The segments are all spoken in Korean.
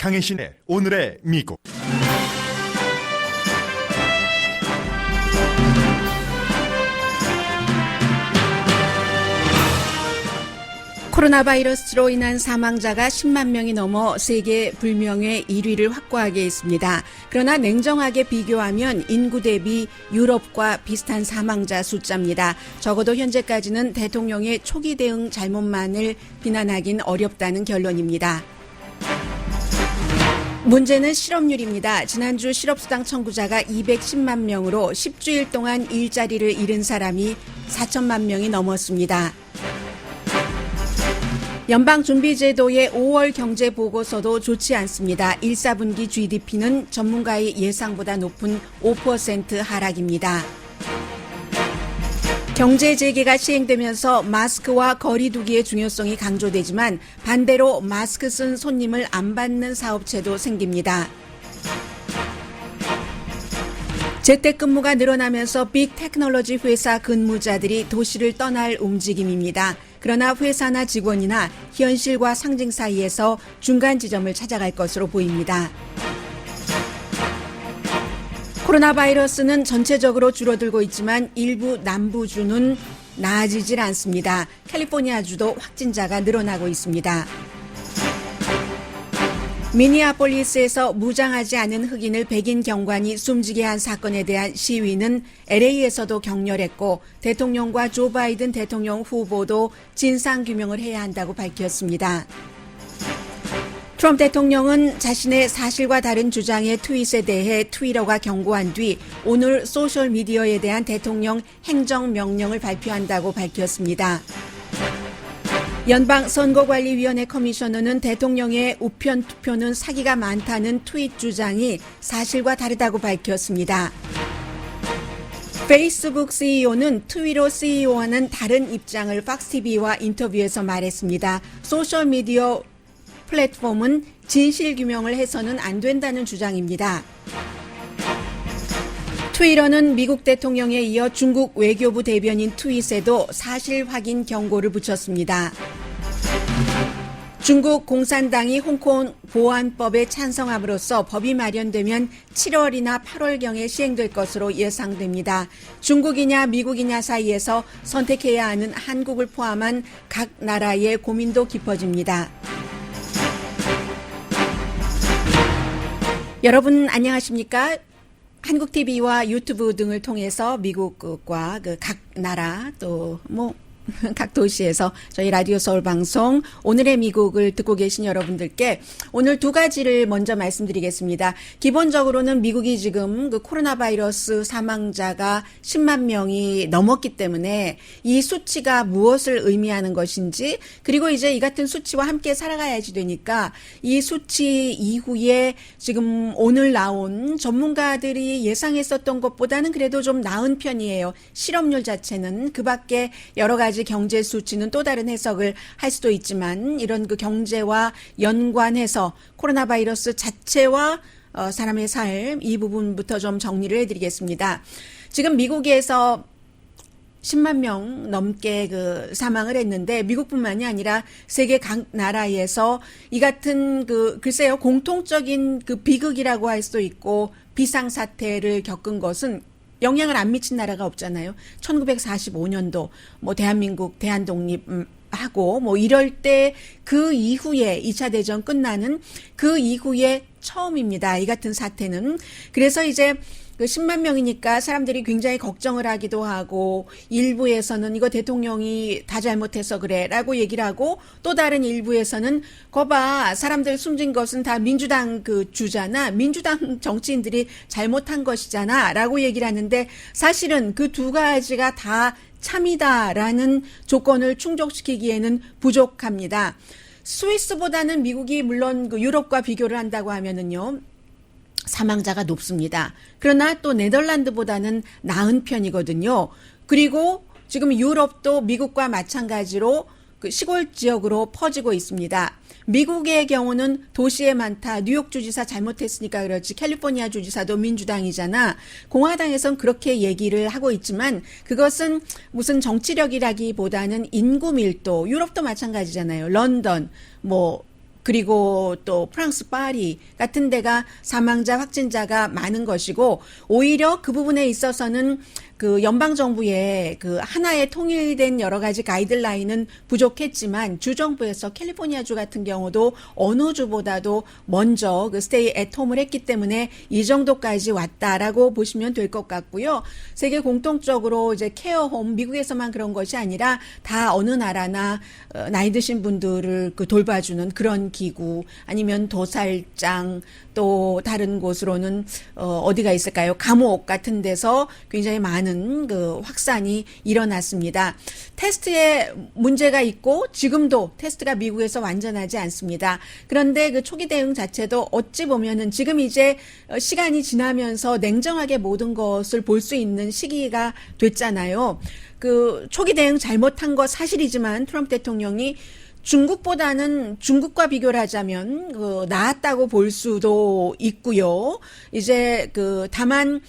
강혜신의 오늘의 미국. 코로나 바이러스로 인한 사망자가 10만 명이 넘어 세계 불명예 1위를 확보하게 했습니다. 그러나 냉정하게 비교하면 인구 대비 유럽과 비슷한 사망자 숫자입니다. 적어도 현재까지는 대통령의 초기 대응 잘못만을 비난하긴 어렵다는 결론입니다. 문제는 실업률입니다. 지난주 실업수당 청구자가 210만 명으로 10주일 동안 일자리를 잃은 사람이 4천만 명이 넘었습니다. 연방준비제도의 5월 경제보고서도 좋지 않습니다. 1, 4분기 GDP는 전문가의 예상보다 높은 5% 하락입니다. 경제 재개가 시행되면서 마스크와 거리 두기의 중요성이 강조되지만 반대로 마스크 쓴 손님을 안 받는 사업체도 생깁니다. 재택근무가 늘어나면서 빅테크놀로지 회사 근무자들이 도시를 떠날 움직임입니다. 그러나 회사나 직원이나 현실과 상징 사이에서 중간 지점을 찾아갈 것으로 보입니다. 코로나 바이러스는 전체적으로 줄어들고 있지만 일부 남부주는 나아지질 않습니다. 캘리포니아주도 확진자가 늘어나고 있습니다. 미니아폴리스에서 무장하지 않은 흑인을 백인 경관이 숨지게 한 사건에 대한 시위는 LA에서도 격렬했고 대통령과 조 바이든 대통령 후보도 진상규명을 해야 한다고 밝혔습니다. 트럼프 대통령은 자신의 사실과 다른 주장의 트윗에 대해 트위터가 경고한 뒤 오늘 소셜미디어에 대한 대통령 행정명령을 발표한다고 밝혔습니다. 연방선거관리위원회 커미셔너는 대통령의 우편 투표는 사기가 많다는 트윗 주장이 사실과 다르다고 밝혔습니다. 페이스북 CEO는 트위터 CEO와는 다른 입장을 팍스TV와 인터뷰에서 말했습니다. 소셜미디어 플랫폼은 진실규명을 해서는 안 된다는 주장입니다. 트위터는 미국 대통령에 이어 중국 외교부 대변인 트윗에도 사실 확인 경고를 붙였습니다. 중국 공산당이 홍콩 보안법에 찬성함으로써 법이 마련되면 7월이나 8월경에 시행될 것으로 예상됩니다. 중국이냐 미국이냐 사이에서 선택해야 하는 한국을 포함한 각 나라의 고민도 깊어집니다. 여러분 안녕하십니까? 한국TV와 유튜브 등을 통해서 미국과 각 나라 또 각 도시에서 저희 라디오 서울 방송 오늘의 미국을 듣고 계신 여러분들께 오늘 두 가지를 먼저 말씀드리겠습니다. 기본적으로는 미국이 지금 그 코로나 바이러스 사망자가 10만 명이 넘었기 때문에 이 수치가 무엇을 의미하는 것인지 그리고 이제 이 같은 수치와 함께 살아가야지 되니까 이 수치 이후에 지금 오늘 나온 전문가들이 예상했었던 것보다는 그래도 좀 나은 편이에요. 실업률 자체는 그 밖에 여러 가지 경제 수치는 또 다른 해석을 할 수도 있지만 이런 그 경제와 연관해서 코로나 바이러스 자체와 사람의 삶 이 부분부터 좀 정리를 해드리겠습니다. 지금 미국에서 10만 명 넘게 그 사망을 했는데 미국뿐만이 아니라 세계 각 나라에서 이 같은 글쎄요 공통적인 그 비극이라고 할 수도 있고 비상사태를 겪은 것은 영향을 안 미친 나라가 없잖아요. 1945년도 대한민국 대한독립하고 이럴 때 그 이후에 2차 대전 끝나는 그 이후에 처음입니다. 이 같은 사태는. 그래서 이제 10만 명이니까 사람들이 굉장히 걱정을 하기도 하고 일부에서는 이거 대통령이 다 잘못해서 그래 라고 얘기를 하고 또 다른 일부에서는 거봐 사람들 숨진 것은 다 민주당 주잖아 민주당 정치인들이 잘못한 것이잖아 라고 얘기를 하는데 사실은 그 두 가지가 다 참이다라는 조건을 충족시키기에는 부족합니다. 스위스보다는 미국이 물론 유럽과 비교를 한다고 하면은요. 사망자가 높습니다. 그러나 또 네덜란드보다는 나은 편이거든요. 그리고 지금 유럽도 미국과 마찬가지로 그 시골 지역으로 퍼지고 있습니다. 미국의 경우는 도시에 많다. 뉴욕 주지사 잘못했으니까 그렇지. 캘리포니아 주지사도 민주당이잖아. 공화당에선 그렇게 얘기를 하고 있지만 그것은 무슨 정치력이라기보다는 인구 밀도. 유럽도 마찬가지잖아요. 런던, 그리고 또 프랑스 파리 같은 데가 사망자 확진자가 많은 것이고 오히려 그 부분에 있어서는 그 연방정부의 그 하나의 통일된 여러 가지 가이드라인은 부족했지만 주정부에서 캘리포니아주 같은 경우도 어느 주보다도 먼저 그 스테이 앳 홈을 했기 때문에 이 정도까지 왔다라고 보시면 될 것 같고요. 세계 공통적으로 이제 케어홈 미국에서만 그런 것이 아니라 다 어느 나라나 나이 드신 분들을 그 돌봐주는 그런 기구 아니면 도살장 또 다른 곳으로는 어디가 있을까요? 감옥 같은 데서 굉장히 많은 그 확산이 일어났습니다. 테스트에 문제가 있고 지금도 테스트가 미국에서 완전하지 않습니다. 그런데 그 초기 대응 자체도 어찌 보면은 지금 이제 시간이 지나면서 냉정하게 모든 것을 볼 수 있는 시기가 됐잖아요. 그 초기 대응 잘못한 거 사실이지만 트럼프 대통령이 중국보다는 중국과 비교를 하자면 나았다고 볼 수도 있고요. 이제 다만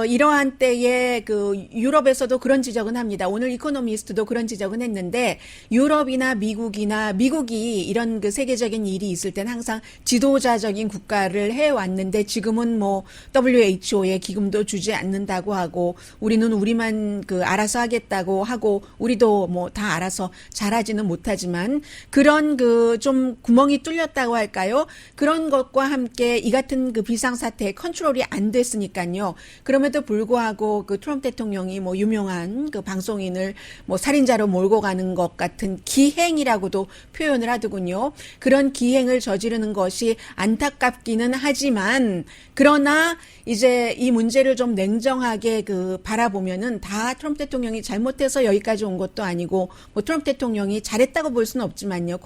이러한 때에 유럽에서도 그런 지적은 합니다. 오늘 이코노미스트도 그런 지적은 했는데 유럽이나 미국이 이런 세계적인 일이 있을 땐 항상 지도자적인 국가를 해왔는데 지금은 뭐 WHO에 기금도 주지 않는다고 하고 우리는 우리만 알아서 하겠다고 하고 우리도 뭐 다 알아서 잘하지는 못하지만 그런 좀 구멍이 뚫렸다고 할까요? 그런 것과 함께 이 같은 비상사태의 컨트롤이 안 됐으니까요. 그럼에도 불구하고 트럼프 대통령이 뭐 유명한 방송인을 뭐 살인자로 몰고 가는 것 같은 기행이라고도 표현을 하더군요. 그런 기행을 저지르는 것이 안타깝기는 하지만 그러나 이제 이 문제를 좀 냉정하게 바라보면은 다 트럼프 대통령이 잘못해서 여기까지 온 것도 아니고 뭐 트럼프 대통령이 잘했다고 볼 수는 없지만요.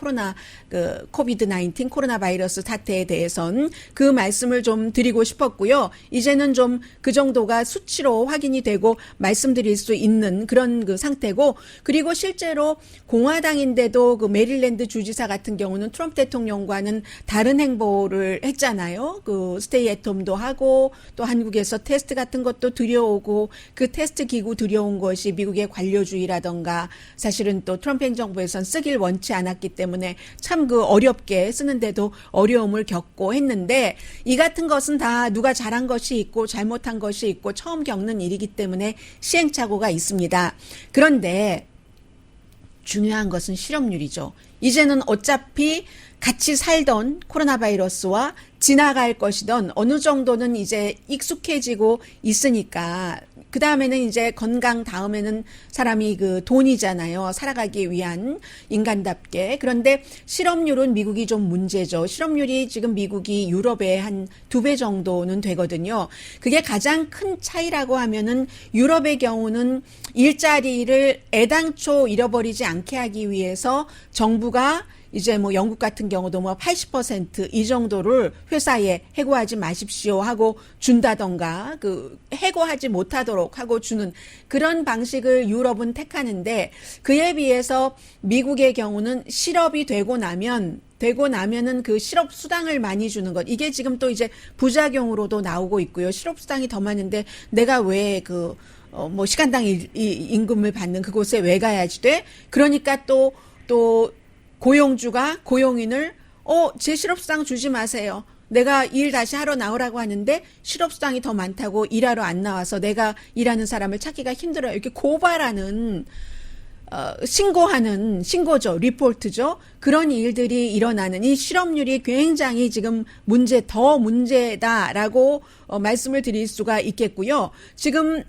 코비드-19 코로나 바이러스 사태에 대해선 그 말씀을 좀 드리고 싶었고요. 이제는 좀 그 정도가 수치로 확인이 되고 말씀드릴 수 있는 그런 상태고 그리고 실제로 공화당인데도 메릴랜드 주지사 같은 경우는 트럼프 대통령과는 다른 행보를 했잖아요. 스테이 앳 홈도 하고 또 한국에서 테스트 같은 것도 들여오고 그 테스트 기구 들여온 것이 미국의 관료주의라던가 사실은 또 트럼프 행정부에선 쓰길 원치 않았기 때문에 참 어렵게 쓰는데도 어려움을 겪고 했는데 이 같은 것은 다 누가 잘한 것이 있고 잘못한 것이 있고 처음 겪는 일이기 때문에 시행착오가 있습니다. 그런데 중요한 것은 실업률이죠. 이제는 어차피 같이 살던 코로나 바이러스와 지나갈 것이던 어느 정도는 이제 익숙해지고 있으니까 그 다음에는 이제 건강 다음에는 사람이 돈이잖아요. 살아가기 위한 인간답게. 그런데 실업률은 미국이 좀 문제죠. 실업률이 지금 미국이 유럽의 한 2배 정도는 되거든요. 그게 가장 큰 차이라고 하면은 유럽의 경우는 일자리를 애당초 잃어버리지 않게 하기 위해서 정부가 이제 뭐 영국 같은 경우도 뭐 80% 이 정도를 회사에 해고하지 마십시오 하고 준다던가 해고하지 못하도록 하고 주는 그런 방식을 유럽은 택하는데 그에 비해서 미국의 경우는 실업이 되고 나면은 실업 수당을 많이 주는 것. 이게 지금 또 이제 부작용으로도 나오고 있고요. 실업 수당이 더 많은데 내가 왜 뭐 시간당 임금을 받는 그곳에 왜 가야지 돼? 그러니까 또 고용주가 고용인을 제 실업수당 주지 마세요. 내가 일 다시 하러 나오라고 하는데 실업수당이 더 많다고 일하러 안 나와서 내가 일하는 사람을 찾기가 힘들어요. 이렇게 고발하는 신고죠. 리포트죠. 그런 일들이 일어나는 이 실업률이 굉장히 지금 더 문제다라고 말씀을 드릴 수가 있겠고요. 지금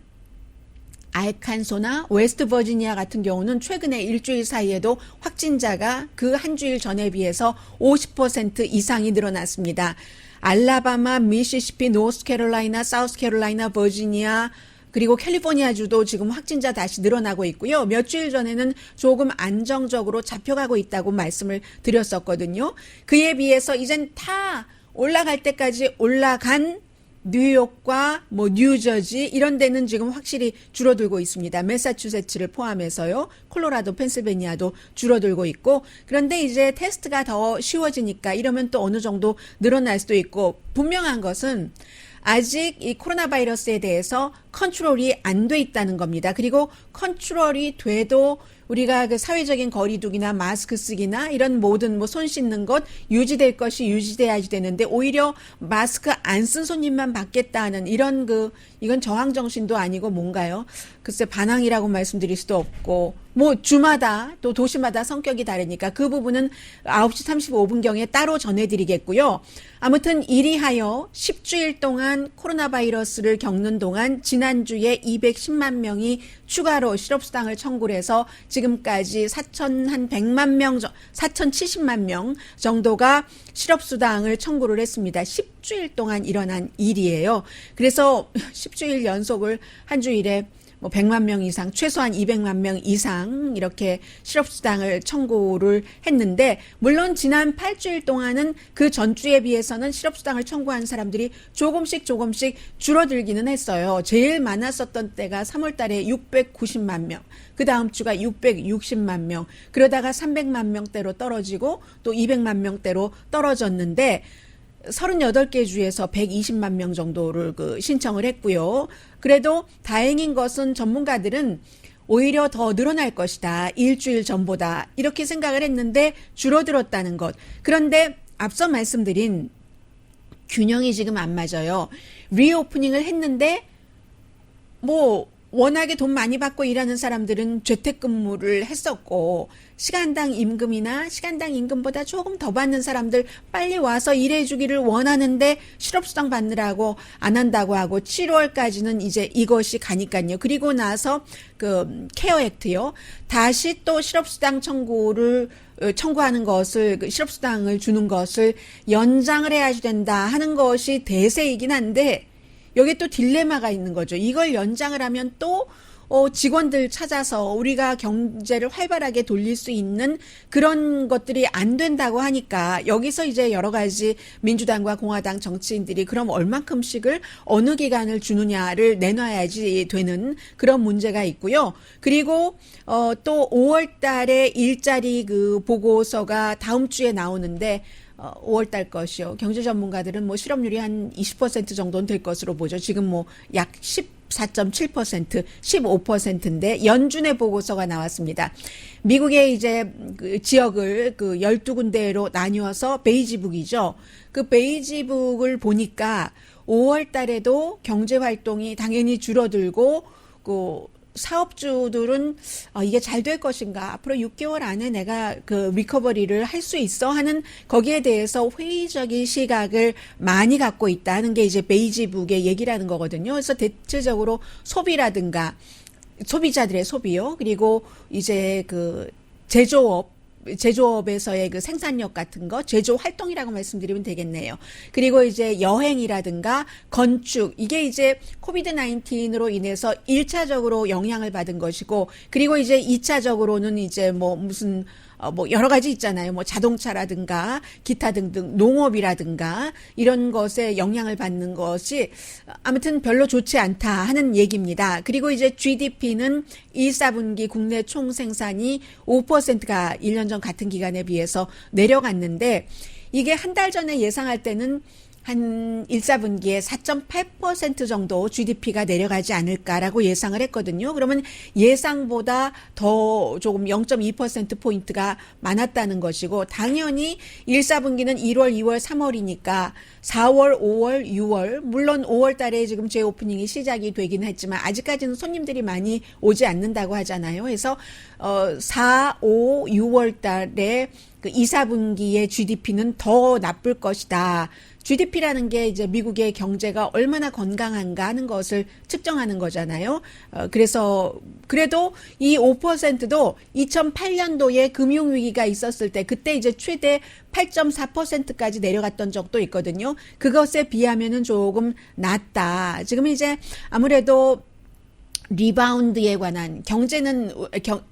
알칸소나 웨스트 버지니아 같은 경우는 최근에 일주일 사이에도 확진자가 그 한 주일 전에 비해서 50% 이상이 늘어났습니다. 알라바마, 미시시피, 노스캐롤라이나, 사우스캐롤라이나, 버지니아 그리고 캘리포니아주도 지금 확진자 다시 늘어나고 있고요. 몇 주일 전에는 조금 안정적으로 잡혀가고 있다고 말씀을 드렸었거든요. 그에 비해서 이젠 다 올라갈 때까지 올라간 뉴욕과 뭐 뉴저지 이런 데는 지금 확실히 줄어들고 있습니다. 매사추세츠를 포함해서요. 콜로라도, 펜실베니아도 줄어들고 있고 그런데 이제 테스트가 더 쉬워지니까 이러면 또 어느 정도 늘어날 수도 있고 분명한 것은 아직 이 코로나 바이러스에 대해서 컨트롤이 안 돼 있다는 겁니다. 그리고 컨트롤이 돼도 우리가 그 사회적인 거리두기나 마스크 쓰기나 이런 모든 뭐 손 씻는 것 유지될 것이 유지돼야지 되는데 오히려 마스크 안 쓴 손님만 받겠다는 이런 이건 저항 정신도 아니고 뭔가요? 글쎄 반항이라고 말씀드릴 수도 없고 뭐 주마다 또 도시마다 성격이 다르니까 그 부분은 9시 35분경에 따로 전해드리겠고요. 아무튼 이리하여 10주일 동안 코로나 바이러스를 겪는 동안 지난주에 210만 명이 추가로 실업수당을 청구를 해서 지금까지 4,100만 명, 4,070만 명 정도가 실업수당을 청구를 했습니다. 10주일 동안 일어난 일이에요. 그래서 10주일 연속을 한 주일에 뭐 100만 명 이상, 최소한 200만 명 이상 이렇게 실업수당을 청구를 했는데 물론 지난 8주일 동안은 그 전주에 비해서는 실업수당을 청구한 사람들이 조금씩 줄어들기는 했어요. 제일 많았었던 때가 3월 달에 690만 명, 그 다음 주가 660만 명, 그러다가 300만 명대로 떨어지고 또 200만 명대로 떨어졌는데 38개 주에서 120만 명 정도를 신청을 했고요. 그래도 다행인 것은 전문가들은 오히려 더 늘어날 것이다. 일주일 전보다. 이렇게 생각을 했는데 줄어들었다는 것. 그런데 앞서 말씀드린 균형이 지금 안 맞아요. 리오프닝을 했는데 뭐 워낙에 돈 많이 받고 일하는 사람들은 재택근무를 했었고 시간당 임금이나 시간당 임금보다 조금 더 받는 사람들 빨리 와서 일해주기를 원하는데 실업수당 받느라고 안 한다고 하고 7월까지는 이제 이것이 가니까요. 그리고 나서 그 케어 액트요. 다시 또 실업수당 청구하는 것을 실업수당을 주는 것을 연장을 해야지 된다 하는 것이 대세이긴 한데 여기에 또 딜레마가 있는 거죠. 이걸 연장을 하면 또 직원들 찾아서 우리가 경제를 활발하게 돌릴 수 있는 그런 것들이 안 된다고 하니까 여기서 이제 여러 가지 민주당과 공화당 정치인들이 그럼 얼만큼씩을 어느 기간을 주느냐를 내놔야지 되는 그런 문제가 있고요. 그리고 또 5월 달에 일자리 그 보고서가 다음 주에 나오는데 5월 달 것이요. 경제 전문가들은 뭐 실업률이 한 20% 정도는 될 것으로 보죠. 지금 뭐 약 14.7%, 15%인데 연준의 보고서가 나왔습니다. 미국의 이제 그 지역을 그 12군데로 나뉘어서 베이지북이죠. 그 베이지북을 보니까 5월 달에도 경제 활동이 당연히 줄어들고 사업주들은 이게 잘 될 것인가 앞으로 6개월 안에 내가 그 리커버리를 할 수 있어 하는 거기에 대해서 회의적인 시각을 많이 갖고 있다는 게 이제 베이지북의 얘기라는 거거든요. 그래서 대체적으로 소비라든가 소비자들의 소비요. 그리고 이제 그 제조업에서의 그 생산력 같은 거, 제조 활동이라고 말씀드리면 되겠네요. 그리고 이제 여행이라든가 건축, 이게 이제 코비드 19으로 인해서 1차적으로 영향을 받은 것이고, 그리고 이제 2차적으로는 이제 뭐 무슨 뭐 여러 가지 있잖아요. 뭐 자동차라든가 기타 등등 농업이라든가 이런 것에 영향을 받는 것이 아무튼 별로 좋지 않다 하는 얘기입니다. 그리고 이제 GDP는 1, 4분기 국내 총생산이 5%가 1년 전 같은 기간에 비해서 내려갔는데 이게 한 달 전에 예상할 때는 한 1, 4분기에 4.8% 정도 GDP가 내려가지 않을까라고 예상을 했거든요. 그러면 예상보다 더 조금 0.2%포인트가 많았다는 것이고 당연히 1, 4분기는 1월, 2월, 3월이니까 4월, 5월, 6월 물론 5월 달에 지금 재오프닝이 시작이 되긴 했지만 아직까지는 손님들이 많이 오지 않는다고 하잖아요. 그래서 4, 5, 6월 달에 그 2, 4분기의 GDP는 더 나쁠 것이다. GDP라는 게 이제 미국의 경제가 얼마나 건강한가 하는 것을 측정하는 거잖아요. 그래서 그래도 이 5%도 2008년도에 금융위기가 있었을 때 그때 이제 최대 8.4%까지 내려갔던 적도 있거든요. 그것에 비하면은 조금 낮다. 지금 이제 아무래도 리바운드에 관한 경제는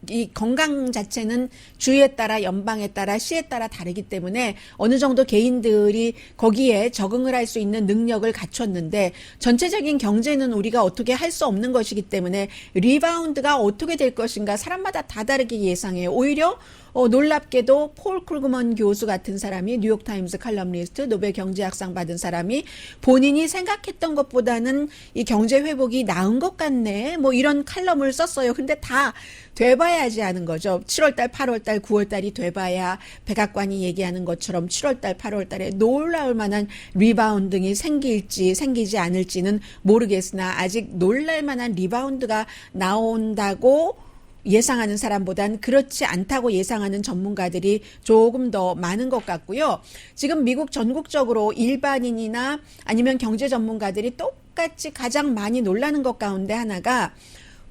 이 건강 자체는 주에 따라 연방에 따라 시에 따라 다르기 때문에 어느 정도 개인들이 거기에 적응을 할 수 있는 능력을 갖췄는데 전체적인 경제는 우리가 어떻게 할 수 없는 것이기 때문에 리바운드가 어떻게 될 것인가 사람마다 다 다르게 예상해요. 오히려 놀랍게도 폴 크루그먼 교수 같은 사람이 뉴욕타임스 칼럼니스트 노벨 경제학상 받은 사람이 본인이 생각했던 것보다는 이 경제 회복이 나은 것 같네. 뭐 이런 칼럼을 썼어요. 근데 다 돼봐야지 하는 거죠. 7월달, 8월달, 9월달이 돼봐야 백악관이 얘기하는 것처럼 7월달, 8월달에 놀라울 만한 리바운딩이 생길지 생기지 않을지는 모르겠으나 아직 놀랄 만한 리바운드가 나온다고 예상하는 사람보단 그렇지 않다고 예상하는 전문가들이 조금 더 많은 것 같고요. 지금 미국 전국적으로 일반인이나 아니면 경제 전문가들이 똑같이 가장 많이 놀라는 것 가운데 하나가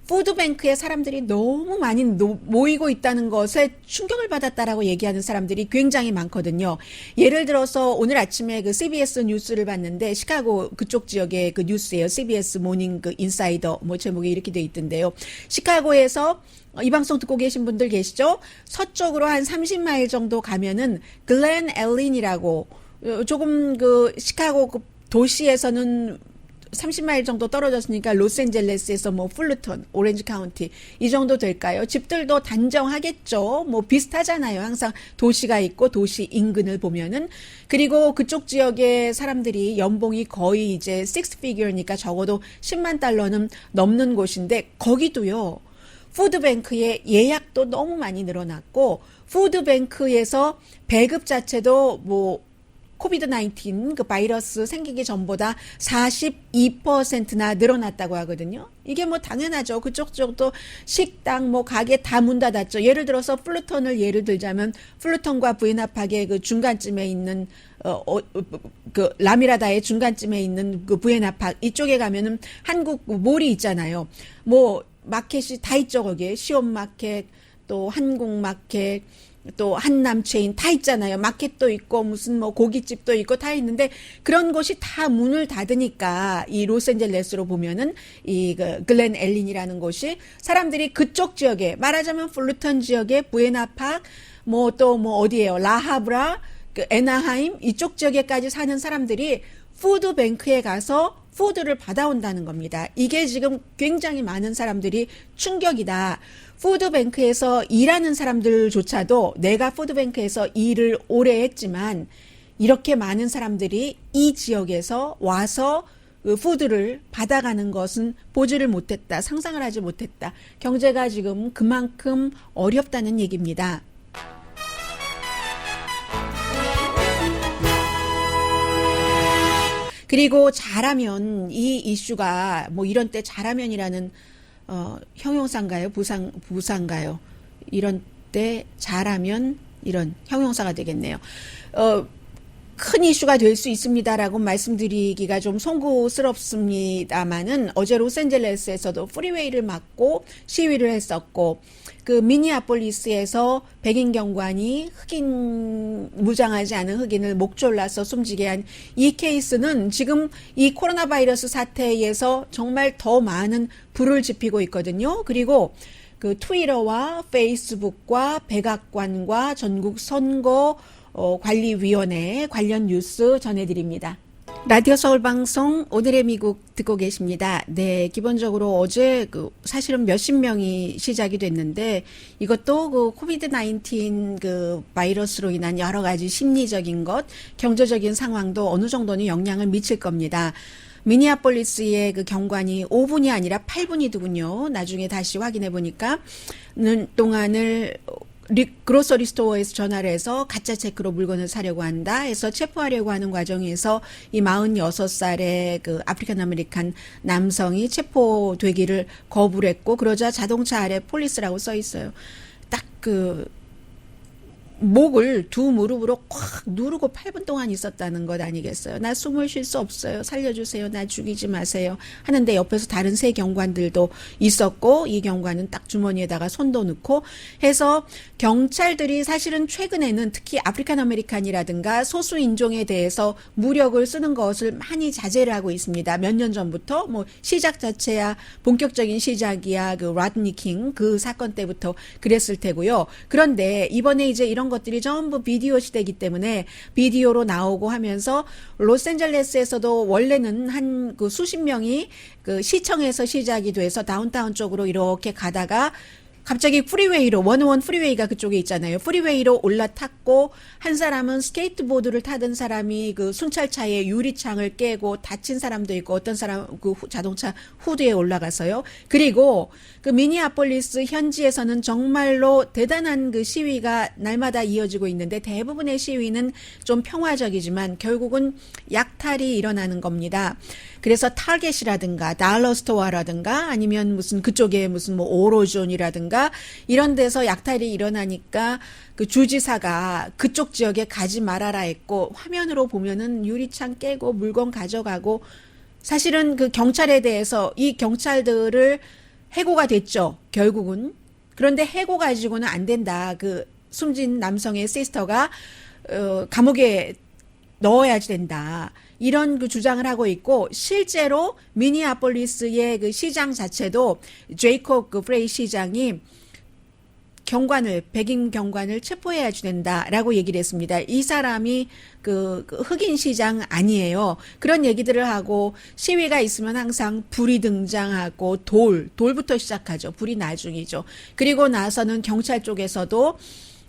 푸드뱅크에 사람들이 너무 많이 모이고 있다는 것에 충격을 받았다라고 얘기하는 사람들이 굉장히 많거든요. 예를 들어서 오늘 아침에 그 CBS 뉴스를 봤는데 시카고 그쪽 지역의 그 뉴스예요. CBS 모닝 그 인사이더 뭐 제목이 이렇게 돼 있던데요. 시카고에서 이 방송 듣고 계신 분들 계시죠? 서쪽으로 한 30마일 정도 가면은 글렌 엘린이라고 조금 그 시카고 그 도시에서는 30마일 정도 떨어졌으니까 로스앤젤레스에서 뭐 풀루턴, 오렌지 카운티 이 정도 될까요? 집들도 단정하겠죠. 뭐 비슷하잖아요. 항상 도시가 있고 도시 인근을 보면은. 그리고 그쪽 지역의 사람들이 연봉이 거의 이제 6피규어니까 적어도 10만 달러는 넘는 곳인데 거기도요. 푸드뱅크의 예약도 너무 많이 늘어났고 푸드뱅크에서 배급 자체도 뭐 코비드-19 그 바이러스 생기기 전보다 42%나 늘어났다고 하거든요. 이게 뭐 당연하죠. 그쪽 쪽도 식당 뭐 가게 다 문 닫았죠. 예를 들어서 플루턴을 예를 들자면 플루턴과 부에나팍의 그 중간쯤에 있는 그 라미라다의 중간쯤에 있는 그 부에나팍 이쪽에 가면은 한국 몰이 있잖아요. 뭐 마켓이 다 있죠. 거기에 시온마켓 또 한국마켓 또 한남체인 다 있잖아요. 마켓도 있고 무슨 뭐 고깃집도 있고 다 있는데 그런 곳이 다 문을 닫으니까 이 로스앤젤레스로 보면은 이 그 글렌 엘린이라는 곳이 사람들이 그쪽 지역에 말하자면 플루턴 지역에 부에나팍 뭐 또 뭐 어디예요? 라하브라 그 애나하임 이쪽 지역에까지 사는 사람들이 푸드뱅크에 가서 푸드를 받아온다는 겁니다. 이게 지금 굉장히 많은 사람들이 충격이다. 푸드뱅크에서 일하는 사람들조차도 내가 푸드뱅크에서 일을 오래 했지만 이렇게 많은 사람들이 이 지역에서 와서 푸드를 받아가는 것은 보지를 못했다. 상상을 하지 못했다. 경제가 지금 그만큼 어렵다는 얘기입니다. 그리고 잘하면 이 이슈가 뭐 이런 때 잘하면이라는 형용사인가요? 부사인가요? 이런 때 잘하면 이런 형용사가 되겠네요. 큰 이슈가 될 수 있습니다라고 말씀드리기가 좀 송구스럽습니다만은 어제 로스앤젤레스에서도 프리웨이를 막고 시위를 했었고 그 미니아폴리스에서 백인 경관이 흑인 무장하지 않은 흑인을 목 졸라서 숨지게 한 이 케이스는 지금 이 코로나 바이러스 사태에서 정말 더 많은 불을 지피고 있거든요. 그리고 그 트위터와 페이스북과 백악관과 전국 선거 관리위원회 관련 뉴스 전해드립니다. 라디오 서울 방송 오늘의 미국 듣고 계십니다. 네, 기본적으로 어제 사실은 몇십 명이 시작이 됐는데 이것도 그 코비드-19 그 바이러스로 인한 여러 가지 심리적인 것, 경제적인 상황도 어느 정도는 영향을 미칠 겁니다. 미니아폴리스의 그 경관이 5분이 아니라 8분이더군요. 나중에 다시 확인해 보니까 동안을 그로서리 스토어에서 전화를 해서 가짜 체크로 물건을 사려고 한다 해서 체포하려고 하는 과정에서 이 46살의 그 아프리칸 아메리칸 남성이 체포되기를 거부를 했고 그러자 자동차 아래 폴리스라고 써 있어요. 딱 그 목을 두 무릎으로 꽉 누르고 8분 동안 있었다는 것 아니겠어요. 나 숨을 쉴 수 없어요. 살려주세요. 나 죽이지 마세요. 하는데 옆에서 다른 세 경관들도 있었고 이 경관은 딱 주머니에다가 손도 넣고 해서 경찰들이 사실은 최근에는 특히 아프리칸 아메리칸이라든가 소수 인종에 대해서 무력을 쓰는 것을 많이 자제를 하고 있습니다. 몇 년 전부터 뭐 시작 자체야 본격적인 시작이야 그 라드니 킹 그 사건 때부터 그랬을 테고요. 그런데 이번에 이제 이런 것들이 전부 비디오 시대이기 때문에 비디오로 나오고 하면서 로스앤젤레스에서도 원래는 한 그 수십 명이 그 시청에서 시작이 돼서 다운타운 쪽으로 이렇게 가다가 갑자기 프리웨이로, 101 프리웨이가 그쪽에 있잖아요. 프리웨이로 올라탔고, 한 사람은 스케이트보드를 타던 사람이 그 순찰차의 유리창을 깨고 다친 사람도 있고, 어떤 사람 그 자동차 후드에 올라가서요. 그리고 그 미니아폴리스 현지에서는 정말로 대단한 그 시위가 날마다 이어지고 있는데, 대부분의 시위는 좀 평화적이지만 결국은 약탈이 일어나는 겁니다. 그래서 타겟이라든가 달러 스토어라든가 아니면 무슨 그쪽에 무슨 뭐 오로존이라든가 이런 데서 약탈이 일어나니까 그 주지사가 그쪽 지역에 가지 말아라 했고, 화면으로 보면은 유리창 깨고 물건 가져가고, 사실은 그 경찰에 대해서 이 경찰들을 해고가 됐죠, 결국은. 그런데 해고 가지고는 안 된다. 그 숨진 남성의 시스터가 감옥에 넣어야지 된다. 이런 그 주장을 하고 있고, 실제로 미니아폴리스의 그 시장 자체도 제이콥 그 프레이 시장이 백인 경관을 체포해야지 된다라고 얘기를 했습니다. 이 사람이 그 흑인 시장 아니에요. 그런 얘기들을 하고, 시위가 있으면 항상 불이 등장하고 돌부터 시작하죠. 불이 나중이죠. 그리고 나서는 경찰 쪽에서도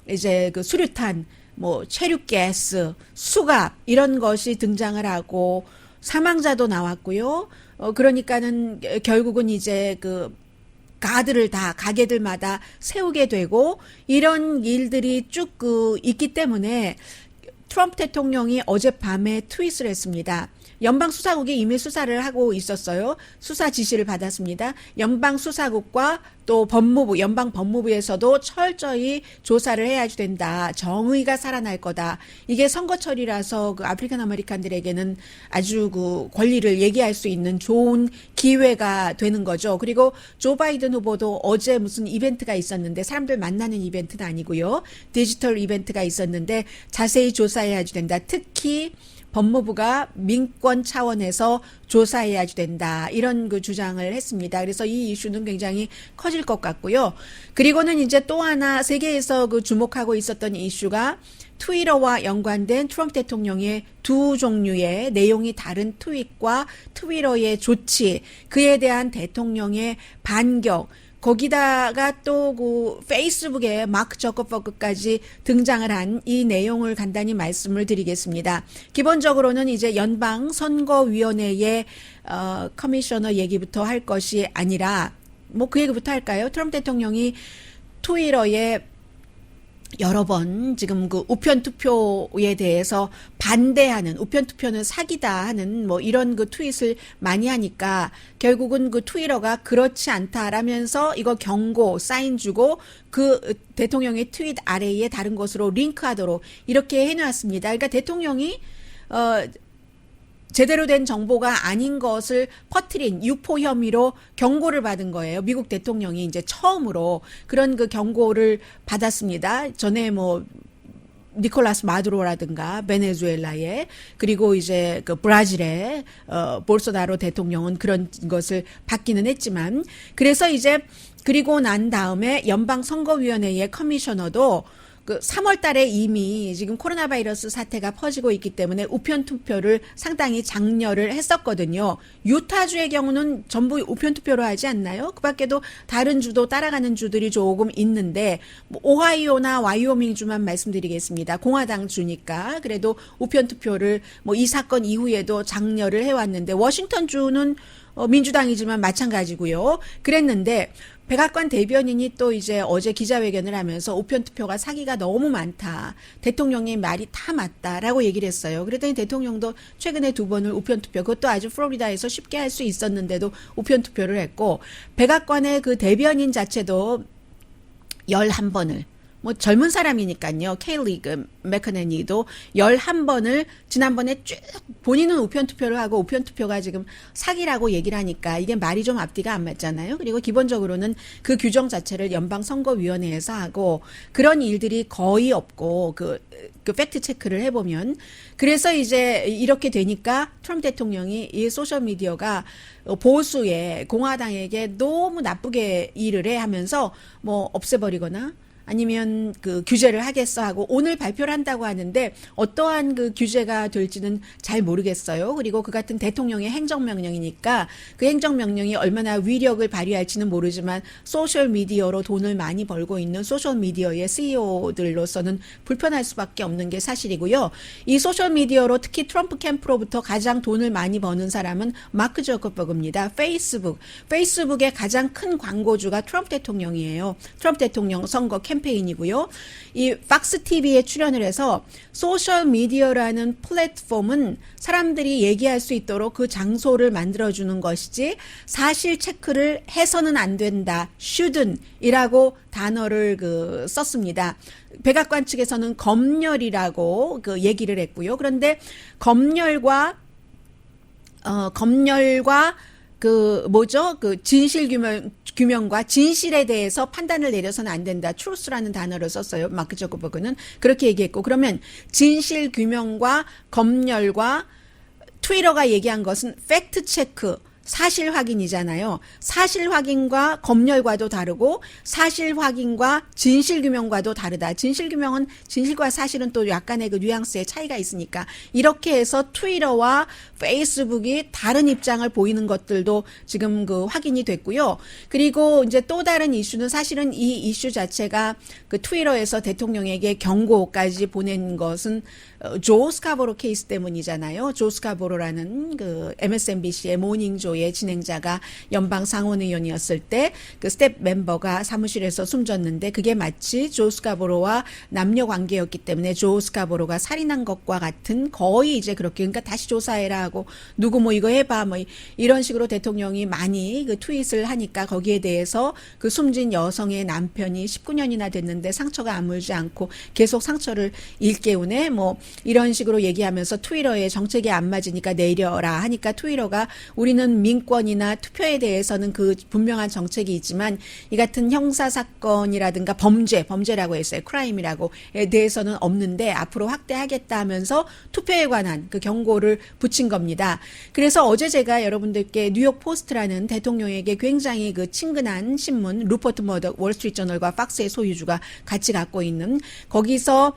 이제 그 수류탄, 뭐 체류가스, 수갑 이런 것이 등장을 하고 사망자도 나왔고요. 그러니까는 결국은 이제 그 가드를 다 가게들마다 세우게 되고 이런 일들이 쭉 있기 때문에 트럼프 대통령이 어젯밤에 트윗을 했습니다. 연방수사국이 이미 수사를 하고 있었어요. 수사 지시를 받았습니다. 연방수사국과 또 법무부, 연방법무부에서도 철저히 조사를 해야지 된다. 정의가 살아날 거다. 이게 선거철이라서 그 아프리칸 아메리칸들에게는 아주 그 권리를 얘기할 수 있는 좋은 기회가 되는 거죠. 그리고 조 바이든 후보도 어제 무슨 이벤트가 있었는데, 사람들 만나는 이벤트는 아니고요. 디지털 이벤트가 있었는데 자세히 조사해야지 된다. 특히 법무부가 민권 차원에서 조사해야지 된다. 이런 그 주장을 했습니다. 그래서 이 이슈는 굉장히 커질 것 같고요. 그리고는 이제 또 하나 세계에서 그 주목하고 있었던 이슈가 트위터와 연관된 트럼프 대통령의 두 종류의 내용이 다른 트윗과 트위터의 조치, 그에 대한 대통령의 반격, 거기다가 또 그 페이스북에 마크 저커버그까지 등장을 한 이 내용을 간단히 말씀을 드리겠습니다. 기본적으로는 이제 연방선거위원회의 커미셔너 얘기부터 할 것이 아니라, 뭐 그 얘기부터 할까요? 트럼프 대통령이 트위터에 여러 번 지금 그 우편 투표에 대해서 반대하는, 우편 투표는 사기다 하는 뭐 이런 그 트윗을 많이 하니까 결국은 그 트위터가 그렇지 않다라면서 이거 경고 사인 주고 그 대통령의 트윗 아래에 다른 것으로 링크하도록 이렇게 해놨습니다. 그러니까 대통령이 제대로 된 정보가 아닌 것을 퍼뜨린 유포 혐의로 경고를 받은 거예요. 미국 대통령이 이제 처음으로 그런 그 경고를 받았습니다. 전에 뭐 니콜라스 마두로라든가 베네수엘라의, 그리고 이제 그 브라질의 볼소나로 대통령은 그런 것을 받기는 했지만, 그래서 이제 그리고 난 다음에 연방선거위원회의 커미셔너도 그 3월 달에 이미 지금 코로나 바이러스 사태가 퍼지고 있기 때문에 우편 투표를 상당히 장려를 했었거든요. 유타주의 경우는 전부 우편 투표로 하지 않나요? 그 밖에도 다른 주도 따라가는 주들이 조금 있는데, 뭐 오하이오나 와이오밍 주만 말씀드리겠습니다. 공화당 주니까. 그래도 우편 투표를 뭐 이 사건 이후에도 장려를 해왔는데, 워싱턴 주는 민주당이지만 마찬가지고요. 그랬는데 백악관 대변인이 또 이제 어제 기자회견을 하면서 우편 투표가 사기가 너무 많다. 대통령의 말이 다 맞다라고 얘기를 했어요. 그랬더니 대통령도 최근에 2번을 우편 투표, 그것도 아주 플로리다에서 쉽게 할 수 있었는데도 우편 투표를 했고, 백악관의 그 대변인 자체도 11번을, 뭐 젊은 사람이니까요. 케일리 그 맥커네니도 11번을 지난번에 쭉 본인은 우편 투표를 하고, 우편 투표가 지금 사기라고 얘기를 하니까 이게 말이 좀 앞뒤가 안 맞잖아요. 그리고 기본적으로는 그 규정 자체를 연방선거위원회에서 하고 그런 일들이 거의 없고, 그 팩트 체크를 해보면. 그래서 이제 이렇게 되니까 트럼프 대통령이 이 소셜미디어가 보수의 공화당에게 너무 나쁘게 일을 해 하면서 뭐 없애버리거나 아니면 그 규제를 하겠어 하고 오늘 발표를 한다고 하는데 어떠한 그 규제가 될지는 잘 모르겠어요. 그리고 그 같은 대통령의 행정명령이니까 그 행정명령이 얼마나 위력을 발휘할지는 모르지만 소셜미디어로 돈을 많이 벌고 있는 소셜미디어의 CEO들로서는 불편할 수밖에 없는 게 사실이고요. 이 소셜미디어로 특히 트럼프 캠프로부터 가장 돈을 많이 버는 사람은 마크 저커버그입니다. 페이스북의 가장 큰 광고주가 트럼프 대통령이에요. 트럼프 대통령 선거 캠페인이고요. 이 팍스 TV에 출연을 해서 소셜 미디어라는 플랫폼은 사람들이 얘기할 수 있도록 그 장소를 만들어주는 것이지 사실 체크를 해서는 안 된다. shouldn't이라고 단어를 썼습니다. 백악관 측에서는 검열이라고 그 얘기를 했고요. 그런데 검열과 진실 규명과 진실에 대해서 판단을 내려서는 안 된다. truth라는 단어를 썼어요. 마크 저커버그는 그렇게 얘기했고, 그러면 진실 규명과 검열과 트위터가 얘기한 것은 팩트 체크, 사실 확인이잖아요. 사실 확인과 검열과도 다르고 사실 확인과 진실 규명과도 다르다. 진실 규명은 진실과 사실은 또 약간의 그 뉘앙스의 차이가 있으니까 이렇게 해서 트위터와 페이스북이 다른 입장을 보이는 것들도 지금 그 확인이 됐고요. 그리고 이제 또 다른 이슈는 사실은 이 이슈 자체가 그 트위터에서 대통령에게 경고까지 보낸 것은 조 스카보로 케이스 때문이잖아요. 조 스카보로라는 그 MSNBC의 모닝조의 진행자가 연방 상원의원이었을 때 그 스텝 멤버가 사무실에서 숨졌는데 그게 마치 조 스카보로와 남녀 관계였기 때문에 조 스카보로가 살인한 것과 같은 거의 이제 그렇게 그러니까 다시 조사해라 하고 누구 뭐 이거 해봐 뭐 이런 식으로 대통령이 많이 그 트윗을 하니까 거기에 대해서 그 숨진 여성의 남편이 19년이나 됐는데 상처가 아물지 않고 계속 상처를 일깨우네 뭐 이런 식으로 얘기하면서 트위터에 정책이 안 맞으니까 내려라 하니까 트위터가 우리는 민권이나 투표에 대해서는 그 분명한 정책이 있지만 이 같은 형사사건이라든가 범죄라고 했어요. 크라임이라고에 대해서는 없는데 앞으로 확대하겠다 하면서 투표에 관한 그 경고를 붙인 겁니다. 그래서 어제 제가 여러분들께 뉴욕 포스트라는 대통령에게 굉장히 그 친근한 신문 루퍼트 머덕 월스트리트저널과 팍스의 소유주가 같이 갖고 있는 거기서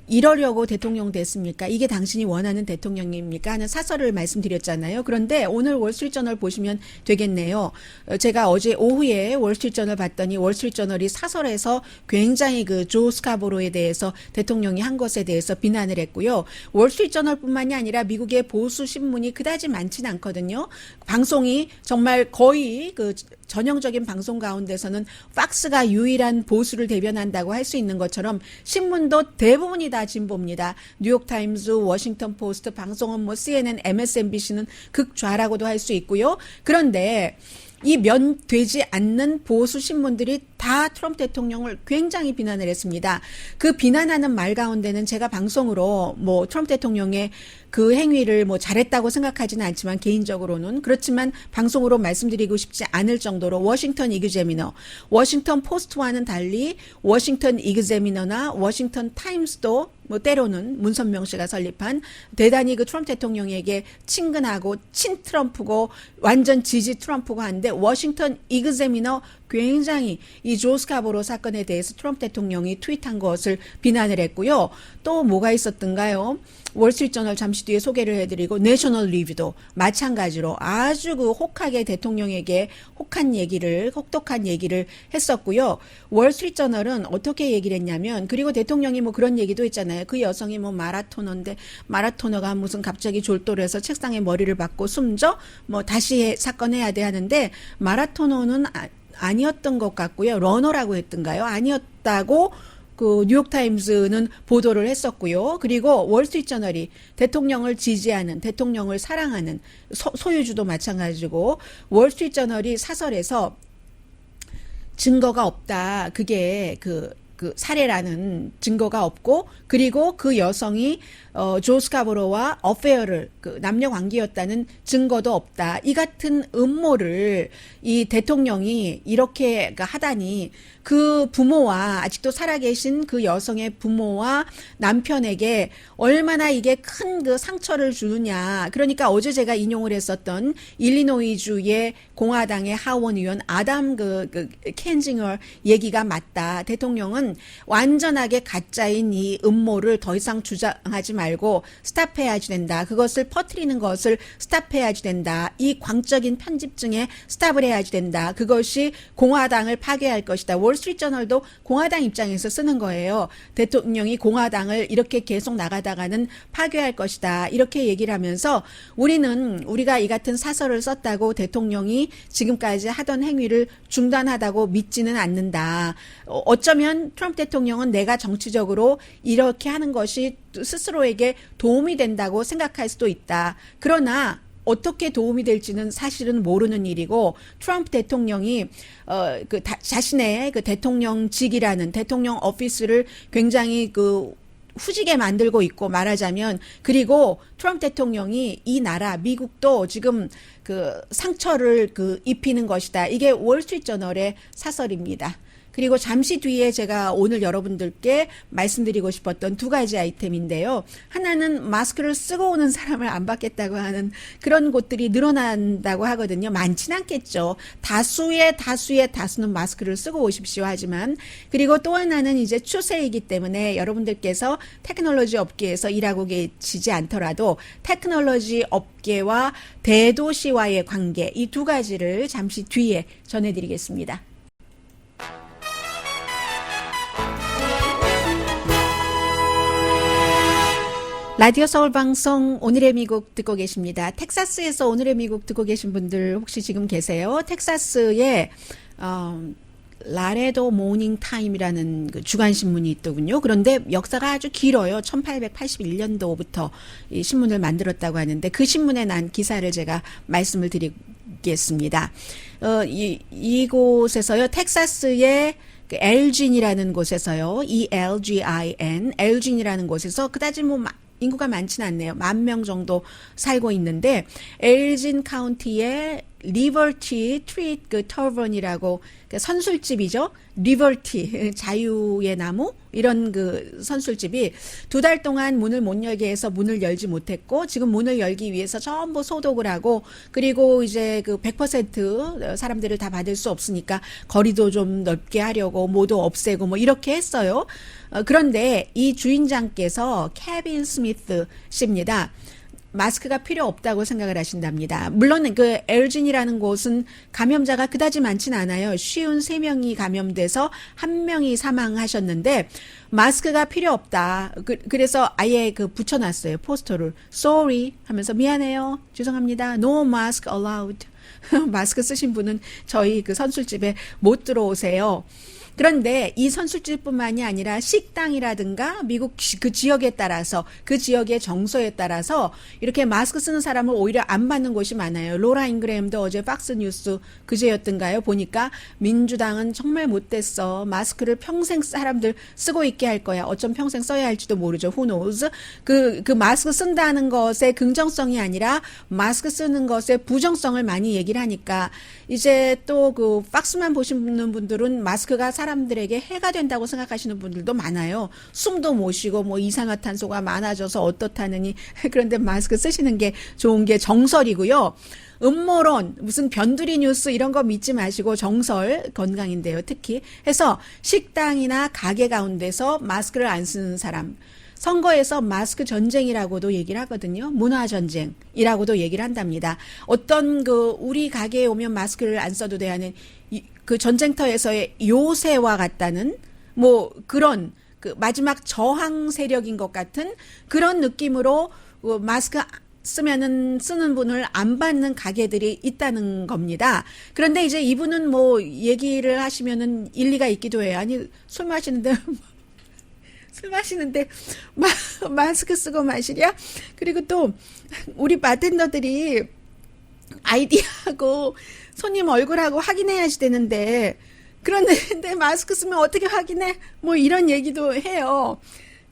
이러려고 대통령 됐습니까? 이게 당신이 원하는 대통령입니까? 하는 사설을 말씀드렸잖아요. 그런데 오늘 월스트리트저널 보시면 되겠네요. 제가 어제 오후에 월스트리트저널 봤더니 월스트리트저널이 사설에서 굉장히 그 조 스카보로에 대해서 대통령이 한 것에 대해서 비난을 했고요. 월스트리트저널뿐만이 아니라 미국의 보수 신문이 그다지 많지는 않거든요. 방송이 정말 거의 그 전형적인 방송 가운데서는 팍스가 유일한 보수를 대변한다고 할 수 있는 것처럼 신문도 대부분이 다 진보입니다. 뉴욕타임즈, 워싱턴 포스트, 방송은 뭐 CNN, MSNBC는 극좌라고도 할 수 있고요. 그런데 이 면되지 않는 보수 신문들이 다 트럼프 대통령을 굉장히 비난을 했습니다. 그 비난하는 말 가운데는 제가 방송으로 뭐 트럼프 대통령의 그 행위를 뭐 잘했다고 생각하지는 않지만 개인적으로는 그렇지만 방송으로 말씀드리고 싶지 않을 정도로 워싱턴 이그제미너, 워싱턴 포스트와는 달리 워싱턴 이그제미너나 워싱턴 타임스도 뭐 때로는 문선명 씨가 설립한 대단히 그 트럼프 대통령에게 친근하고 친트럼프고 완전 지지 트럼프고 한데 워싱턴 이그제미너 굉장히 이 조 스카보로 사건에 대해서 트럼프 대통령이 트윗한 것을 비난을 했고요. 또 뭐가 있었던가요? 월스트리트저널 잠시 뒤에 소개를 해드리고 내셔널 리뷰도 마찬가지로 아주 그 혹하게 대통령에게 혹독한 얘기를 했었고요. 월스트리트저널은 어떻게 얘기를 했냐면 그리고 대통령이 뭐 그런 얘기도 했잖아요. 그 여성이 뭐 마라토너인데 마라토너가 무슨 갑자기 졸도를 해서 책상에 머리를 박고 숨져 뭐 다시 사건 해야 돼 하는데 마라토너는 아니었던 것 같고요. 러너라고 했던가요? 아니었다고 그 뉴욕타임스는 보도를 했었고요. 그리고 월스트리트저널이 대통령을 지지하는, 대통령을 사랑하는 소유주도 마찬가지고 월스트리트저널이 사설에서 증거가 없다. 그게 그 사례라는 증거가 없고 그리고 그 여성이 조 스카보로와 어페어를 그 남녀 관계였다는 증거도 없다. 이 같은 음모를 이 대통령이 이렇게 하다니 그 부모와 아직도 살아계신 그 여성의 부모와 남편에게 얼마나 이게 큰 그 상처를 주느냐. 그러니까 어제 제가 인용을 했었던 일리노이주의 공화당의 하원 의원 아담 켄징어 얘기가 맞다. 대통령은 우리는 완전하게 가짜인 이 음모를 더 이상 주장하지 말고 스탑해야지 된다. 그것을 퍼뜨리는 것을 스탑해야지 된다. 이 광적인 편집증에 스탑을 해야지 된다. 그것이 공화당을 파괴할 것이다. 월스트리트저널도 공화당 입장에서 쓰는 거예요. 대통령이 공화당을 이렇게 계속 나가다가는 파괴할 것이다. 이렇게 얘기를 하면서 우리가 이 같은 사설을 썼다고 대통령이 지금까지 하던 행위를 중단하다고 믿지는 않는다. 어쩌면 트럼프 대통령은 내가 정치적으로 이렇게 하는 것이 스스로에게 도움이 된다고 생각할 수도 있다. 그러나 어떻게 도움이 될지는 사실은 모르는 일이고 트럼프 대통령이 자신의 그 대통령직이라는 대통령 오피스를 굉장히 후지게 만들고 있고 말하자면 그리고 트럼프 대통령이 이 나라 미국도 지금 상처를 입히는 것이다. 이게 월스트리트저널의 사설입니다. 그리고 잠시 뒤에 제가 오늘 여러분들께 말씀드리고 싶었던 두 가지 아이템인데요. 하나는 마스크를 쓰고 오는 사람을 안 받겠다고 하는 그런 곳들이 늘어난다고 하거든요. 많진 않겠죠. 다수의 다수는 마스크를 쓰고 오십시오 하지만 그리고 또 하나는 이제 추세이기 때문에 여러분들께서 테크놀로지 업계에서 일하고 계시지 않더라도 테크놀로지 업계와 대도시와의 관계 이 두 가지를 잠시 뒤에 전해드리겠습니다. 라디오 서울 방송 오늘의 미국 듣고 계십니다. 텍사스에서 오늘의 미국 듣고 계신 분들 혹시 지금 계세요? 텍사스에 라레도 모닝 타임이라는 주간 신문이 있더군요. 그런데 역사가 아주 길어요. 1881년도부터 이 신문을 만들었다고 하는데 그 신문에 난 기사를 제가 말씀을 드리겠습니다. 이곳에서요. 텍사스의 엘진이라는 곳에서요. ELGIN 엘진이라는 곳에서 그다지 인구가 많지는 않네요. 10,000명 정도 살고 있는데 엘진 카운티의 리버티 트리트 터번이라고 선술집이죠. 리버티 자유의 나무 이런 선술집이 2달 동안 문을 못 열게 해서 문을 열지 못했고 지금 문을 열기 위해서 전부 소독을 하고 그리고 이제 100% 사람들을 다 받을 수 없으니까 거리도 좀 넓게 하려고 모두 없애고 이렇게 했어요. 그런데 이 주인장께서 케빈 스미스 씨입니다. 마스크가 필요 없다고 생각을 하신답니다. 물론 엘진이라는 곳은 감염자가 그다지 많진 않아요. 53명이 감염돼서 1명이 사망하셨는데 마스크가 필요 없다. 그래서 아예 붙여놨어요. 포스터를. Sorry 하면서 미안해요. 죄송합니다. No mask allowed. 마스크 쓰신 분은 저희 선술집에 못 들어오세요. 그런데 이 선술집뿐만이 아니라 식당이라든가 미국 그 지역에 따라서 그 지역의 정서에 따라서 이렇게 마스크 쓰는 사람을 오히려 안 받는 곳이 많아요. 로라 잉그램도 어제 박스뉴스 그제였던가요? 보니까 민주당은 정말 못됐어. 마스크를 평생 사람들 쓰고 있게 할 거야. 어쩜 평생 써야 할지도 모르죠. Who knows? 그 마스크 쓴다는 것의 긍정성이 아니라 마스크 쓰는 것의 부정성을 많이 얘기를 하니까 이제 또 박스만 보시는 분들은 마스크가 사람들에게 해가 된다고 생각하시는 분들도 많아요. 숨도 못 쉬고 이산화탄소가 많아져서 어떻다느니 그런데 마스크 쓰시는 게 좋은 게 정설이고요. 음모론 무슨 변두리 뉴스 이런 거 믿지 마시고 정설 건강인데요. 특히 해서 식당이나 가게 가운데서 마스크를 안 쓰는 사람 선거에서 마스크 전쟁이라고도 얘기를 하거든요. 문화 전쟁이라고도 얘기를 한답니다. 어떤 우리 가게에 오면 마스크를 안 써도 돼 하는 전쟁터에서의 요새와 같다는 그런 마지막 저항 세력인 것 같은 그런 느낌으로 마스크 쓰는 분을 안 받는 가게들이 있다는 겁니다. 그런데 이제 이분은 얘기를 하시면은 일리가 있기도 해요. 아니 술 마시는데 마스크 쓰고 마시랴? 그리고 또 우리 바텐더들이 아이디하고 손님 얼굴하고 확인해야지 되는데 그런데 마스크 쓰면 어떻게 확인해? 이런 얘기도 해요.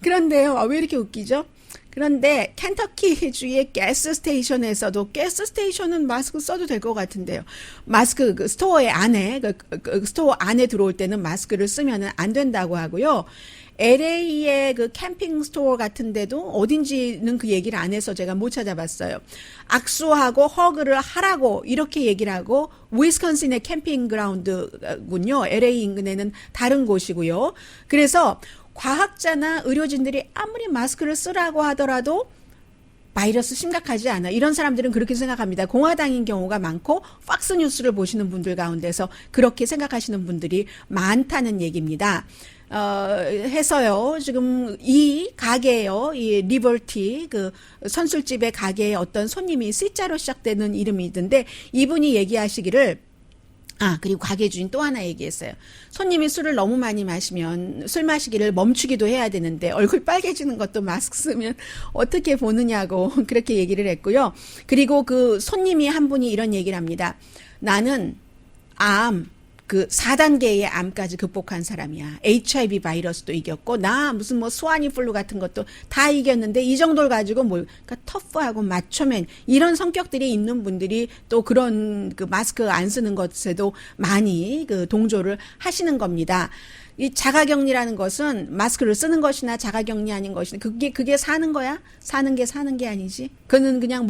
그런데요. 왜 이렇게 웃기죠? 그런데 켄터키주의 가스 스테이션에서도 가스 스테이션은 마스크 써도 될 것 같은데요. 마스크 스토어 안에 들어올 때는 마스크를 쓰면 안 된다고 하고요. LA의 그 캠핑 스토어 같은 데도 어딘지는 그 얘기를 안 해서 제가 못 찾아봤어요. 악수하고 허그를 하라고 이렇게 얘기를 하고, 위스콘신의 캠핑 그라운드군요. LA 인근에는 다른 곳이고요. 그래서 과학자나 의료진들이 아무리 마스크를 쓰라고 하더라도 바이러스 심각하지 않아. 이런 사람들은 그렇게 생각합니다. 공화당인 경우가 많고 팍스 뉴스를 보시는 분들 가운데서 그렇게 생각하시는 분들이 많다는 얘기입니다. 해서요. 지금 이 가게요. 이 리버티 그 선술집의 가게에 어떤 손님이 C자로 시작되는 이름이 있던데, 이분이 얘기하시기를, 그리고 가게 주인 또 하나 얘기했어요. 손님이 술을 너무 많이 마시면 술 마시기를 멈추기도 해야 되는데 얼굴 빨개지는 것도 마스크 쓰면 어떻게 보느냐고 그렇게 얘기를 했고요. 그리고 그 손님이 한 분이 이런 얘기를 합니다. 나는 그 4단계의 암까지 극복한 사람이야. HIV 바이러스도 이겼고, 나 무슨 뭐 스와니 플루 같은 것도 다 이겼는데, 이 정도를 가지고 그러니까 터프하고 마초맨, 이런 성격들이 있는 분들이 또 그런 그 마스크 안 쓰는 것에도 많이 그 동조를 하시는 겁니다. 이 자가격리라는 것은 마스크를 쓰는 것이나 자가격리 아닌 것이나 그게 사는 거야? 사는 게 아니지. 그는 그냥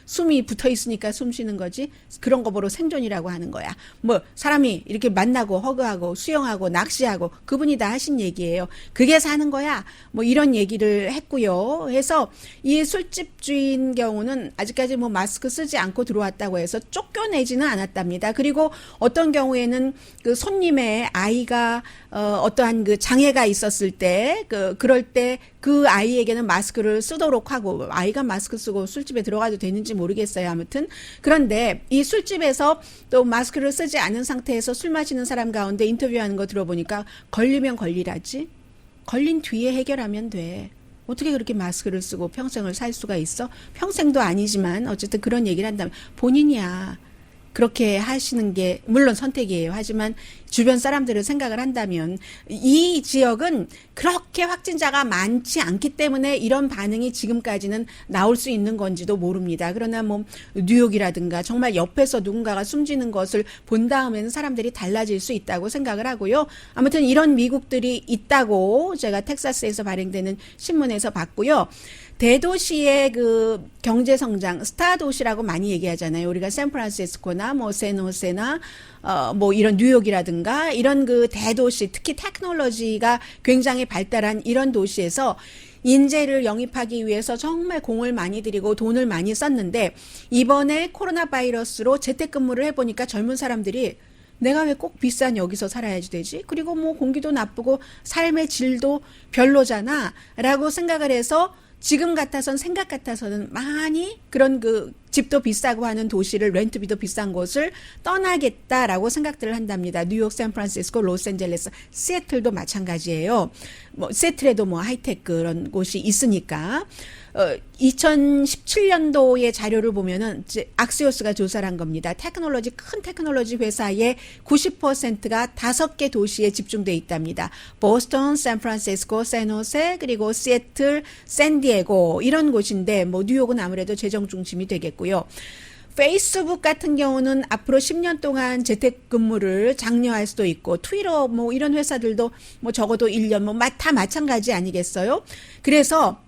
숨이 붙어 있으니까 숨 쉬는 거지. 그런 거 보러 생존이라고 하는 거야. 뭐 사람이 이렇게 만나고 허그하고 수영하고 낚시하고 그분이 다 하신 얘기예요. 그게 사는 거야. 뭐 이런 얘기를 했고요. 해서 이 술집 주인 경우는 아직까지 뭐 마스크 쓰지 않고 들어왔다고 해서 쫓겨내지는 않았답니다. 그리고 어떤 경우에는 그 손님의 아이가 어떠한 그 장애가 있었을 때, 그럴 때 그 아이에게는 마스크를 쓰도록 하고, 아이가 마스크 쓰고 술집에 들어가도 되는지 모르겠어요. 아무튼. 그런데 이 술집에서 또 마스크를 쓰지 않은 상태에서 술 마시는 사람 가운데 인터뷰하는 거 들어보니까 걸리면 걸리라지? 걸린 뒤에 해결하면 돼. 어떻게 그렇게 마스크를 쓰고 평생을 살 수가 있어? 평생도 아니지만 어쨌든 그런 얘기를 한다면 본인이야. 그렇게 하시는 게 물론 선택이에요. 하지만 주변 사람들을 생각을 한다면 이 지역은 그렇게 확진자가 많지 않기 때문에 이런 반응이 지금까지는 나올 수 있는 건지도 모릅니다. 그러나 뭐 뉴욕이라든가 정말 옆에서 누군가가 숨지는 것을 본 다음에는 사람들이 달라질 수 있다고 생각을 하고요. 아무튼 이런 미국들이 있다고 제가 텍사스에서 발행되는 신문에서 봤고요. 대도시의 그 경제 성장, 스타 도시라고 많이 얘기하잖아요. 우리가 샌프란시스코나 뭐 샌호세나 뭐 이런 뉴욕이라든가 이런 그 대도시, 특히 테크놀로지가 굉장히 발달한 이런 도시에서 인재를 영입하기 위해서 정말 공을 많이 들이고 돈을 많이 썼는데, 이번에 코로나 바이러스로 재택근무를 해보니까 젊은 사람들이 내가 왜 꼭 비싼 여기서 살아야지 되지? 그리고 뭐 공기도 나쁘고 삶의 질도 별로잖아 라고 생각을 해서 지금 같아선 생각 같아서는 많이 그런 그 집도 비싸고 하는 도시를, 렌트비도 비싼 곳을 떠나겠다라고 생각들을 한답니다. 뉴욕, 샌프란시스코, 로스앤젤레스, 시애틀도 마찬가지예요. 뭐 시애틀에도 뭐 하이테크 그런 곳이 있으니까. 2017년도의 자료를 보면은 악시오스가 조사를 한 겁니다. 큰 테크놀로지 회사의 90%가 5개 도시에 집중돼 있답니다. 보스턴, 샌프란시스코, 샌호세, 그리고 시애틀, 샌디에고 이런 곳인데, 뭐 뉴욕은 아무래도 재정 중심이 되겠고요. 페이스북 같은 경우는 앞으로 10년 동안 재택근무를 장려할 수도 있고, 트위터 뭐 이런 회사들도 뭐 적어도 1년 뭐 다 마찬가지 아니겠어요? 그래서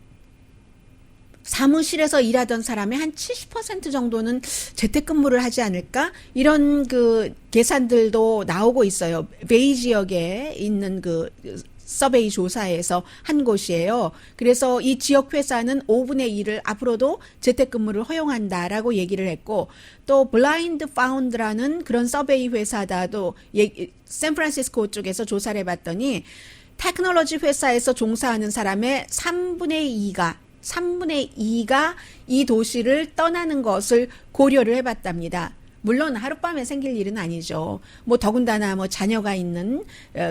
사무실에서 일하던 사람의 한 70% 정도는 재택근무를 하지 않을까? 이런 그 계산들도 나오고 있어요. 베이 지역에 있는 그 서베이 조사에서 한 곳이에요. 그래서 이 지역 회사는 5분의 1을 앞으로도 재택근무를 허용한다라고 얘기를 했고, 또 블라인드 파운드라는 그런 서베이 회사다도 샌프란시스코 쪽에서 조사를 해봤더니 테크놀로지 회사에서 종사하는 사람의 3분의 2가 이 도시를 떠나는 것을 고려를 해봤답니다. 물론 하룻밤에 생길 일은 아니죠. 뭐 더군다나 뭐 자녀가 있는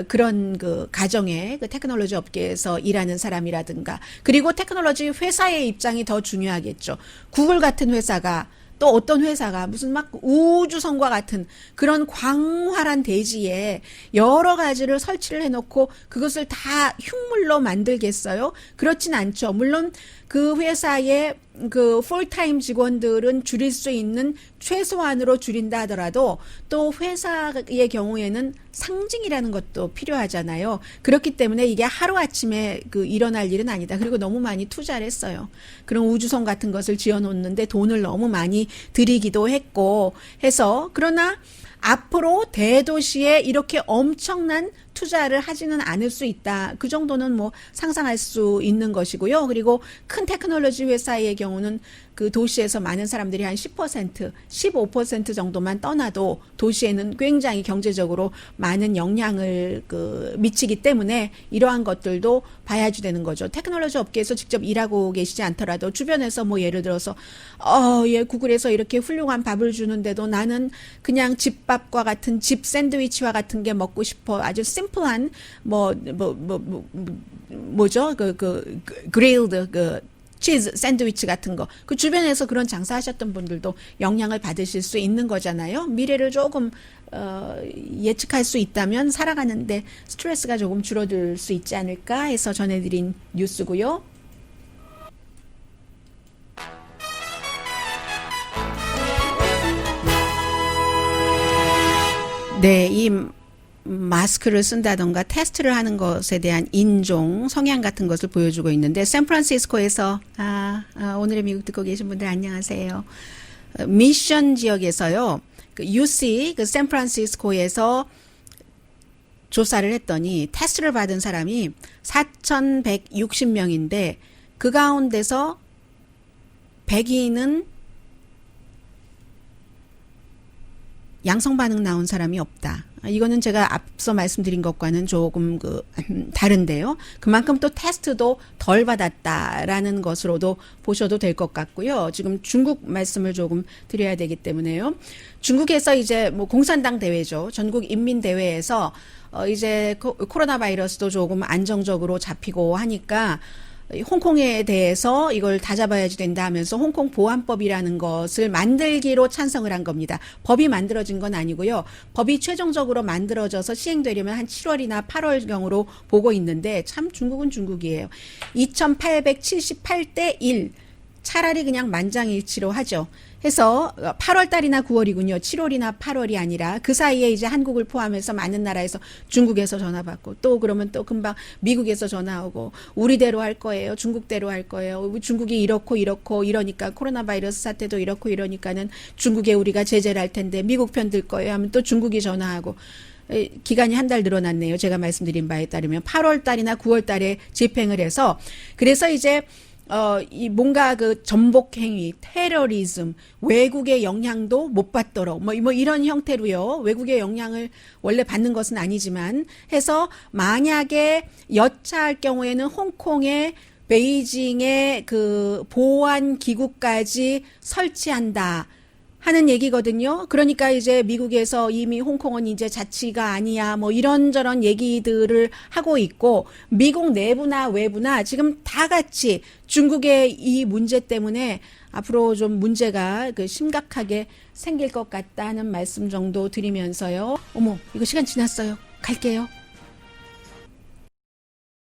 그런 그 가정의 그 테크놀로지 업계에서 일하는 사람이라든가, 그리고 테크놀로지 회사의 입장이 더 중요하겠죠. 구글 같은 회사가, 또 어떤 회사가 무슨 막 우주선과 같은 그런 광활한 대지에 여러 가지를 설치를 해놓고 그것을 다 흉물로 만들겠어요? 그렇진 않죠. 물론 그 회사의 그 풀타임 직원들은 줄일 수 있는 최소한으로 줄인다 하더라도 또 회사의 경우에는 상징이라는 것도 필요하잖아요. 그렇기 때문에 이게 하루아침에 그 일어날 일은 아니다. 그리고 너무 많이 투자를 했어요. 그런 우주선 같은 것을 지어놓는데 돈을 너무 많이 들이기도 했고 해서 그러나 앞으로 대도시에 이렇게 엄청난 투자를 하지는 않을 수 있다. 그 정도는 뭐 상상할 수 있는 것이고요. 그리고 큰 테크놀로지 회사의 경우는 그 도시에서 많은 사람들이 한 10%, 15% 정도만 떠나도 도시에는 굉장히 경제적으로 많은 영향을 미치기 때문에 이러한 것들도 봐야지 되는 거죠. 테크놀로지 업계에서 직접 일하고 계시지 않더라도 주변에서 뭐 예를 들어서 예, 구글에서 이렇게 훌륭한 밥을 주는데도 나는 그냥 집밥과 같은 집 샌드위치와 같은 게 먹고 싶어. 아주 심플한 뭐죠? 그릴드 치즈 샌드위치 같은 거. 그 주변에서 그런 장사하셨던 분들도 영향을 받으실 수 있는 거잖아요. 미래를 조금 예측할 수 있다면 살아가는데 스트레스가 조금 줄어들 수 있지 않을까 해서 전해드린 뉴스고요. 네, 이 마스크를 쓴다던가 테스트를 하는 것에 대한 인종, 성향 같은 것을 보여주고 있는데 샌프란시스코에서 오늘의 미국 듣고 계신 분들 안녕하세요. 미션 지역에서요. 그 UC 그 샌프란시스코에서 조사를 했더니 테스트를 받은 사람이 4,160명인데 그 가운데서 백인은 양성 반응 나온 사람이 없다. 이거는 제가 앞서 말씀드린 것과는 조금 다른데요. 그만큼 또 테스트도 덜 받았다라는 것으로도 보셔도 될 것 같고요. 지금 중국 말씀을 조금 드려야 되기 때문에요. 중국에서 이제 뭐 공산당 대회죠. 전국 인민 대회에서 이제 코로나 바이러스도 조금 안정적으로 잡히고 하니까 홍콩에 대해서 이걸 다 잡아야지 된다 하면서 홍콩 보안법이라는 것을 만들기로 찬성을 한 겁니다. 법이 만들어진 건 아니고요. 법이 최종적으로 만들어져서 시행되려면 한 7월이나 8월경으로 보고 있는데 참 중국은 중국이에요. 2878대 1. 차라리 그냥 만장일치로 하죠. 해서 8월 달이나 9월이군요. 7월이나 8월이 아니라 그 사이에 이제 한국을 포함해서 많은 나라에서 중국에서 전화 받고 또 그러면 또 금방 미국에서 전화 오고 우리대로 할 거예요. 중국대로 할 거예요. 중국이 이렇고 이러니까 코로나 바이러스 사태도 이렇고 이러니까는 중국에 우리가 제재를 할 텐데 미국 편 들 거예요. 하면 또 중국이 전화하고 기간이 한 달 늘어났네요. 제가 말씀드린 바에 따르면 8월 달이나 9월 달에 집행을 해서 그래서 이제 이 뭔가 그 전복 행위, 테러리즘, 외국의 영향도 못 받도록 뭐 이런 형태로요. 외국의 영향을 원래 받는 것은 아니지만 해서 만약에 여차할 경우에는 홍콩에 베이징의 그 보안 기구까지 설치한다. 하는 얘기거든요. 그러니까 이제 미국에서 이미 홍콩은 이제 자치가 아니야 뭐 이런저런 얘기들을 하고 있고 미국 내부나 외부나 지금 다 같이 중국의 이 문제 때문에 앞으로 좀 문제가 심각하게 생길 것 같다는 말씀 정도 드리면서요. 어머, 이거 시간 지났어요. 갈게요.